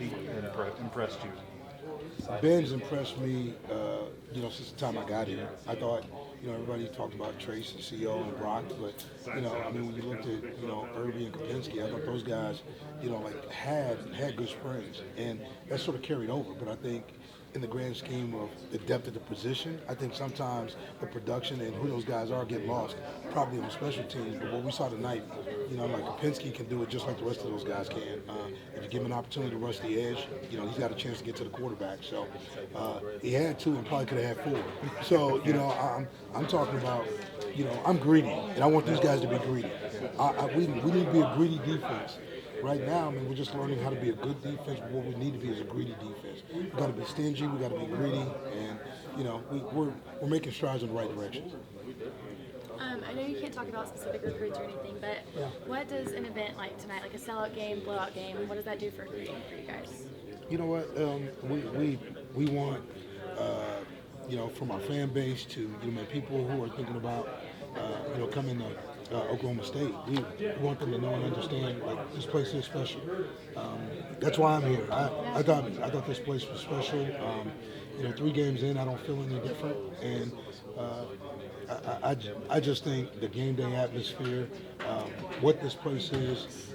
he impressed you? Ben's impressed me, since the time I got here. I thought, everybody talked about Trace and CO and Brock, but, when you looked at, Irby and Kapinski, I thought those guys, had good springs, and that sort of carried over. But I think in the grand scheme of the depth of the position, I think sometimes the production and who those guys are get lost, probably on special teams. But what we saw tonight, Kapinski can do it just like the rest of those guys can. If you give him an opportunity to rush the edge, he's got a chance to get to the quarterback. So he had two and probably could have had four. So, I'm talking about, I'm greedy, and I want these guys to be greedy. We need to be a greedy defense. Right now, we're just learning how to be a good defense, but what we need to be is a greedy defense. We've got to be stingy, we've got to be greedy, and, we're making strides in the right direction. I know you can't talk about specific recruits or anything, but what does an event like tonight, like a sellout game, blowout game, what does that do for recruiting for you guys? You know what? We want, from our fan base to, people who are thinking about, coming to Oklahoma State. We want them to know and understand, this place is special. That's why I'm here. I thought this place was special. 3 games in, I don't feel any different. And I just think the game day atmosphere, what this place is,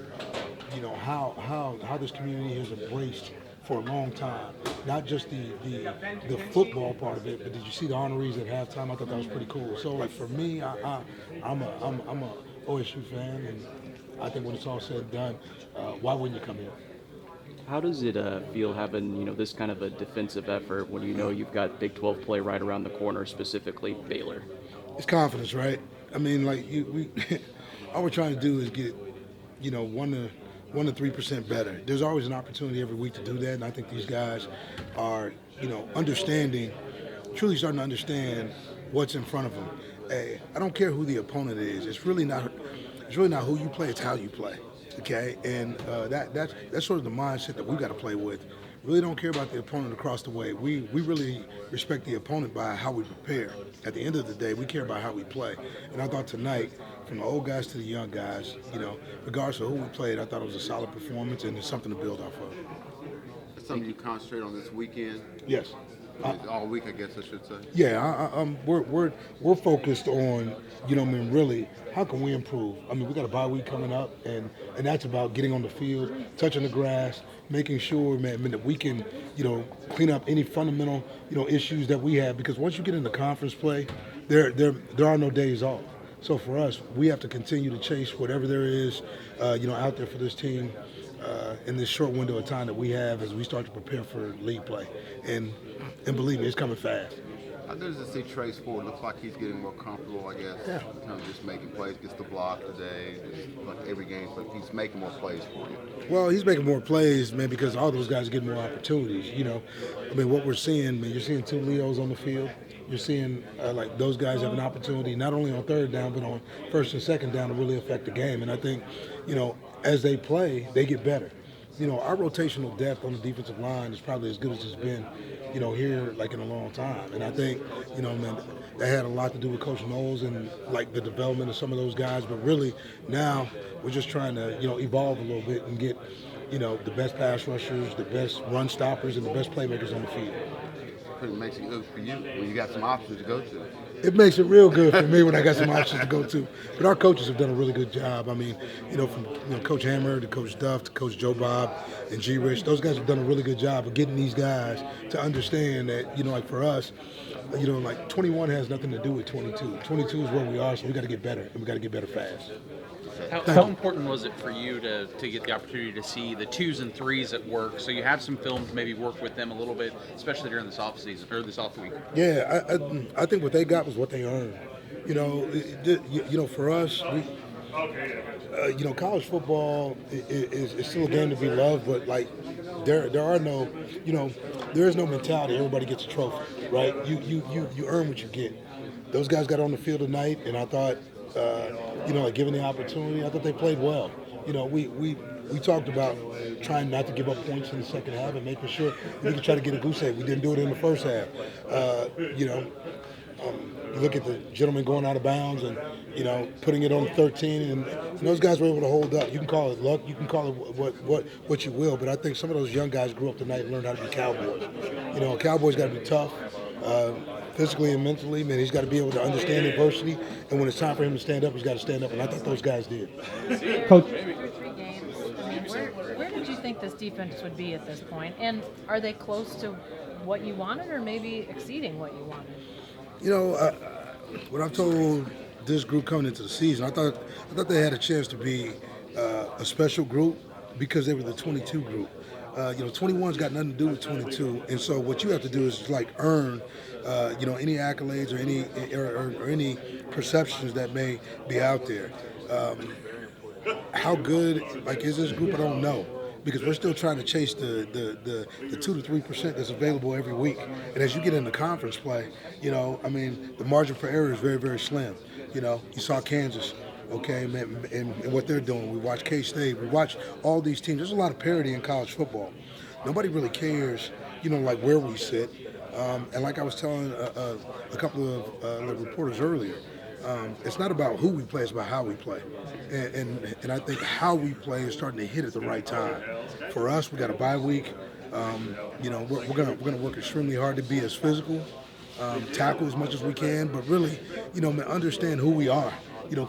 how this community has embraced for a long time. Not just the football part of it, but did you see the honorees at halftime? I thought that was pretty cool. So for me, I'm a OSU fan, and I think when it's all said and done, why wouldn't you come here? How does it feel having this kind of a defensive effort when you've got Big 12 play right around the corner, specifically Baylor? It's confidence, right? All we're trying to do is get 1 to 3% better. There's always an opportunity every week to do that, and I think these guys are truly starting to understand what's in front of them. Hey, I don't care who the opponent is. It's really not who you play. It's how you play. Okay, and that's sort of the mindset that we've got to play with. Really don't care about the opponent across the way. We really respect the opponent by how we prepare. At the end of the day, we care about how we play. And I thought tonight, from the old guys to the young guys, regardless of who we played, I thought it was a solid performance, and it's something to build off of. It's something you concentrate on this weekend? Yes. All week, I guess I should say. Yeah, we're focused on, really, how can we improve? We got a bye week coming up, and that's about getting on the field, touching the grass, making sure, that we can, clean up any fundamental, issues that we have. Because once you get into conference play, there are no days off. So for us, we have to continue to chase whatever there is, out there for this team in this short window of time that we have as we start to prepare for league play. And believe me, it's coming fast. How does it see Trace Ford? Looks like he's getting more comfortable, I guess, in terms of just making plays. Gets the block today, like every game, but he's making more plays for you. Well, he's making more plays, because all those guys get more opportunities. What we're seeing, you're seeing 2 Leos on the field. You're seeing those guys have an opportunity not only on third down, but on first and second down to really affect the game. And I think, as they play, they get better. Our rotational depth on the defensive line is probably as good as it's been, here in a long time. And I think, that had a lot to do with Coach Knowles and the development of some of those guys. But really now we're just trying to, evolve a little bit and get, the best pass rushers, the best run stoppers, and the best playmakers on the field. Pretty makes it good for you when you got some options to go to. It makes it real good for me when I got some options to go to. But our coaches have done a really good job. From Coach Hammer to Coach Duff to Coach Joe Bob and G. Rich, those guys have done a really good job of getting these guys to understand that, for us, 21 has nothing to do with 22. 22 is where we are, so we got to get better, and we got to get better fast. How important was it for you to get the opportunity to see the 2s and 3s at work? So you have some film to maybe work with them a little bit, especially during this off season or this off week. Yeah, I think what they got was what they earned. For us, college football is still a game to be loved, but there is no mentality. Everybody gets a trophy, right? You earn what you get. Those guys got on the field tonight, and I thought. Given the opportunity, I thought they played well. We talked about trying not to give up points in the second half and making sure we could try to get a goose egg. We didn't do it in the first half. You look at the gentleman going out of bounds, and putting it on 13, and those guys were able to hold up. You can call it luck, you can call it what you will, but I think some of those young guys grew up tonight and learned how to be Cowboys. A Cowboy's got to be tough, physically and mentally. Man, he's got to be able to understand adversity, and when it's time for him to stand up, he's got to stand up, and I thought those guys did. Coach, through 3 games, I mean, where did you think this defense would be at this point? And are they close to what you wanted, or maybe exceeding what you wanted? When I'm told this group coming into the season, I thought they had a chance to be a special group because they were the 22 group. 21's got nothing to do with 22, and so what you have to do is earn, any accolades or any perceptions that may be out there. How good is this group? I don't know, because we're still trying to chase the 2 to 3% that's available every week. And as you get into conference play, the margin for error is very, very slim. You saw Kansas, okay, and what they're doing. We watch K-State. We watch all these teams. There's a lot of parity in college football. Nobody really cares, where we sit. And like I was telling a couple of the reporters earlier, it's not about who we play, it's about how we play. And I think how we play is starting to hit at the right time. For us, we got a bye week. We're gonna work extremely hard to be as physical, tackle as much as we can, but really, understand who we are,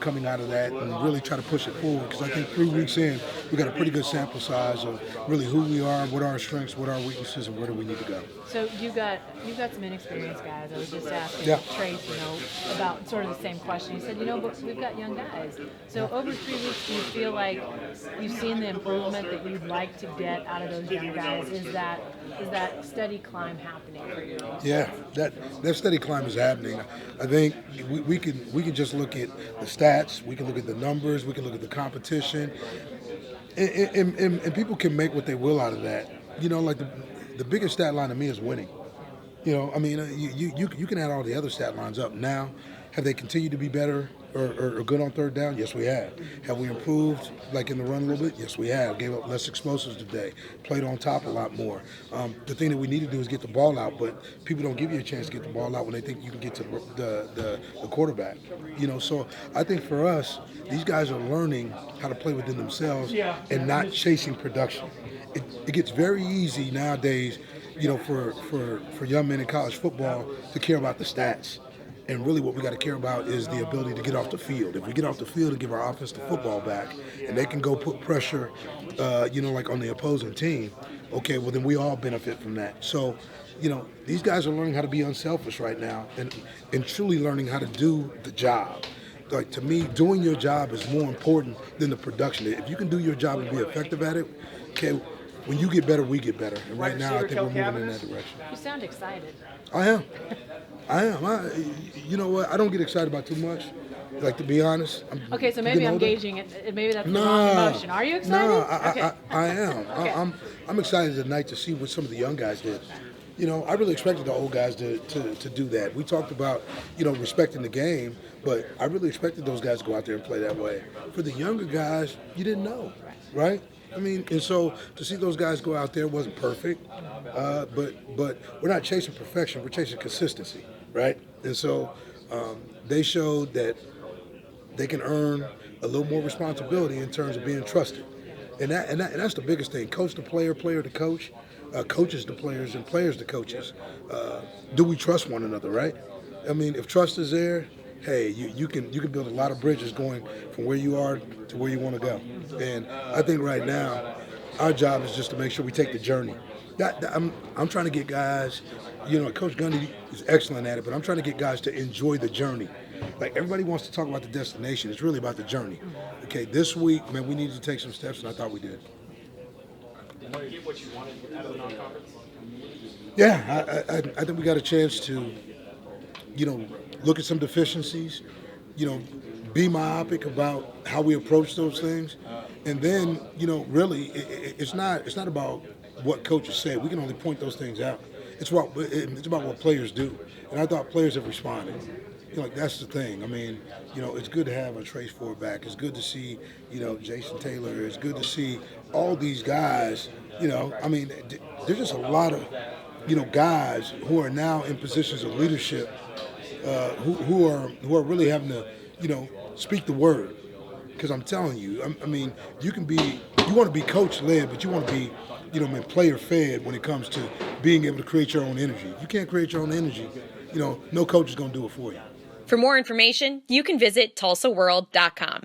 coming out of that, and really try to push it forward. Because I think 3 weeks in, we got a pretty good sample size of really who we are, what are our strengths, what are our weaknesses, and where do we need to go. So you've got some inexperienced guys. I was just asking Trace, about sort of the same question. He said, but we've got young guys. So over 3 weeks, do you feel like you've seen the improvement that you'd like to get out of those young guys? Is that steady climb happening for you? Yeah, that steady climb is happening. I think we can just look at the stats, we can look at the numbers, we can look at the competition, and people can make what they will out of that. The biggest stat line to me is winning. You can add all the other stat lines up. Now, have they continued to be better or good on third down? Yes, we have. Have we improved, in the run a little bit? Yes, we have. Gave up less explosives today. Played on top a lot more. The thing that we need to do is get the ball out, but people don't give you a chance to get the ball out when they think you can get to the quarterback. So I think for us, these guys are learning how to play within themselves and not chasing production. It gets very easy nowadays, for young men in college football to care about the stats. And really what we got to care about is the ability to get off the field. If we get off the field and give our offense the football back, and they can go put pressure, on the opposing team, okay, well then we all benefit from that. So, these guys are learning how to be unselfish right now and truly learning how to do the job. To me, doing your job is more important than the production. If you can do your job and be effective at it, okay, when you get better, we get better. And right now, I think we're moving in that direction. You sound excited. I am. You know what? I don't get excited about too much. To be honest. Okay, so maybe I'm gauging it. Maybe that's the wrong emotion. Are you excited? No, okay. I am. Okay. I'm excited tonight to see what some of the young guys did. I really expected the old guys to do that. We talked about, respecting the game, but I really expected those guys to go out there and play that way. For the younger guys, you didn't know, right? And so to see those guys go out there wasn't perfect, but we're not chasing perfection, we're chasing consistency, right? And so they showed that they can earn a little more responsibility in terms of being trusted. And that's the biggest thing. Coach to player, player to coach, coaches to players, and players to coaches. Do we trust one another, right? If trust is there, hey, you can build a lot of bridges going from where you are to where you want to go. And I think right now, our job is just to make sure we take the journey. I'm trying to get guys, Coach Gundy is excellent at it, but I'm trying to get guys to enjoy the journey. Everybody wants to talk about the destination. It's really about the journey. Okay, this week, man, we needed to take some steps, and I thought we did. Did you get what you wanted out of the non-conference? Yeah, I think we got a chance to, look at some deficiencies, be myopic about how we approach those things, and then, really, it's not about what coaches say. We can only point those things out. It's about what players do, and I thought players have responded. That's the thing. It's good to have a Trace Ford back. It's good to see, Jason Taylor. It's good to see all these guys. There's just a lot of, guys who are now in positions of leadership, who are really having to, speak the word. Because I'm telling you, I mean, you want to be coach-led, but you want to be, player-fed when it comes to being able to create your own energy. If you can't create your own energy, no coach is going to do it for you. For more information, you can visit TulsaWorld.com.